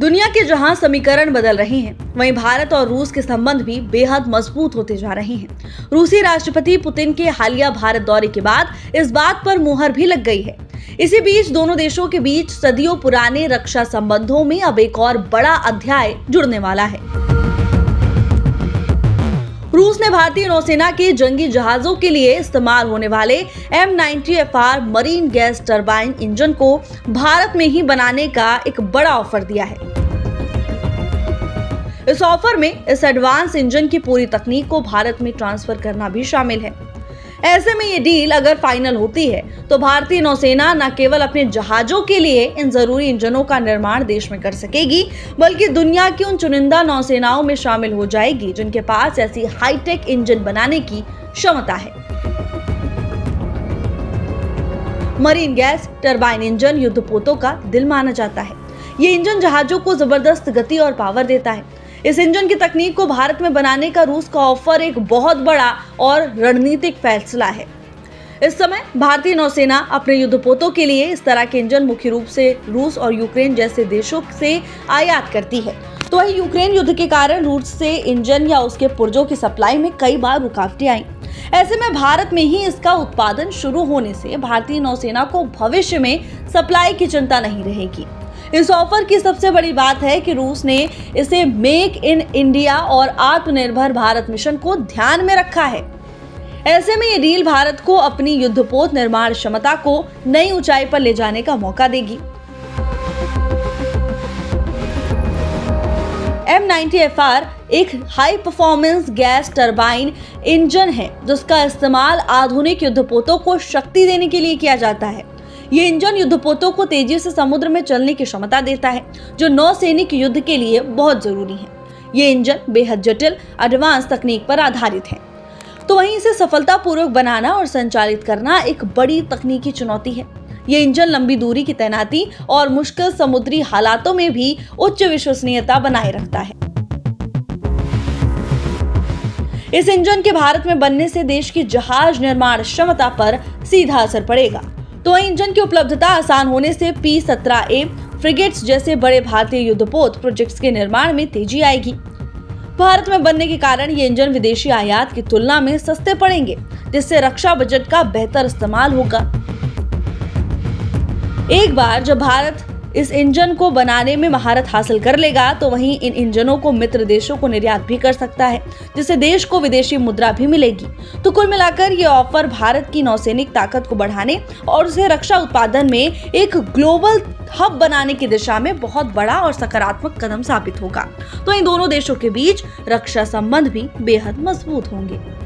दुनिया के जहां समीकरण बदल रहे हैं, वहीं भारत और रूस के संबंध भी बेहद मजबूत होते जा रहे हैं। रूसी राष्ट्रपति पुतिन के हालिया भारत दौरे के बाद इस बात पर मुहर भी लग गई है। इसी बीच दोनों देशों के बीच सदियों पुराने रक्षा संबंधों में अब एक और बड़ा अध्याय जुड़ने वाला है। रूस ने भारतीय नौसेना के जंगी जहाजों के लिए इस्तेमाल होने वाले M90FR marine gas turbine engine को भारत में ही बनाने का एक बड़ा ऑफर दिया है। इस ऑफर में इस एडवांस इंजन की पूरी तकनीक को भारत में ट्रांसफर करना भी शामिल है। ऐसे में ये डील अगर फाइनल होती है तो भारतीय नौसेना न केवल अपने जहाजों के लिए इन जरूरी इंजनों का निर्माण देश में कर सकेगी, बल्कि दुनिया की उन चुनिंदा नौसेनाओं में शामिल हो जाएगी जिनके पास ऐसी हाईटेक इंजन बनाने की क्षमता है। मरीन गैस टरबाइन इंजन युद्धपोतों का दिल माना जाता है। ये इंजन जहाजों को जबरदस्त गति और पावर देता है। इस इंजन की तकनीक को भारत में बनाने का रूस का ऑफर एक बहुत बड़ा और रणनीतिक फैसला है। इस समय भारतीय नौसेना अपने युद्धपोतों के लिए इस तरह के इंजन मुख्य रूप से रूस और यूक्रेन जैसे देशों से आयात करती है। तो वही यूक्रेन युद्ध के कारण रूस से इंजन या उसके पुर्जों की सप्लाई में कई बार रुकावटें आई। ऐसे में भारत में ही इसका उत्पादन शुरू होने से भारतीय नौसेना को भविष्य में सप्लाई की चिंता नहीं रहेगी। इस ऑफर की सबसे बड़ी बात है कि रूस ने इसे मेक इन इंडिया और आत्मनिर्भर भारत मिशन को ध्यान में रखा है। ऐसे में ये डील भारत को अपनी युद्धपोत निर्माण क्षमता को नई ऊंचाई पर ले जाने का मौका देगी। M90FR एक high performance gas turbine engine है जिसका इस्तेमाल आधुनिक युद्धपोतों को शक्ति देने के लिए किया जाता है। ये इंजन युद्धपोतों को तेजी से समुद्र में चलने की क्षमता देता है, जो नौसैनिक युद्ध के लिए बहुत जरूरी है। ये इंजन बेहद जटिल एडवांस तकनीक पर आधारित है, तो वहीं इसे सफलतापूर्वक बनाना और संचालित करना एक बड़ी तकनीकी चुनौती है। ये इंजन लंबी दूरी की तैनाती और मुश्किल समुद्री हालातों में भी उच्च विश्वसनीयता बनाए रखता है। इस इंजन के भारत में बनने से देश की जहाज निर्माण क्षमता पर सीधा असर पड़ेगा। तो इंजन की उपलब्धता आसान होने से P-17A फ्रिगेट्स जैसे बड़े भारतीय युद्धपोत प्रोजेक्ट्स के निर्माण में तेजी आएगी। भारत में बनने के कारण ये इंजन विदेशी आयात की तुलना में सस्ते पड़ेंगे, जिससे रक्षा बजट का बेहतर इस्तेमाल होगा। एक बार जब भारत इस इंजन को बनाने में महारत हासिल कर लेगा तो वहीं इन इंजनों को मित्र देशों को निर्यात भी कर सकता है, जिससे देश को विदेशी मुद्रा भी मिलेगी। तो कुल मिलाकर ये ऑफर भारत की नौसैनिक ताकत को बढ़ाने और उसे रक्षा उत्पादन में एक ग्लोबल हब बनाने की दिशा में बहुत बड़ा और सकारात्मक कदम साबित होगा। तो इन दोनों देशों के बीच रक्षा संबंध भी बेहद मजबूत होंगे।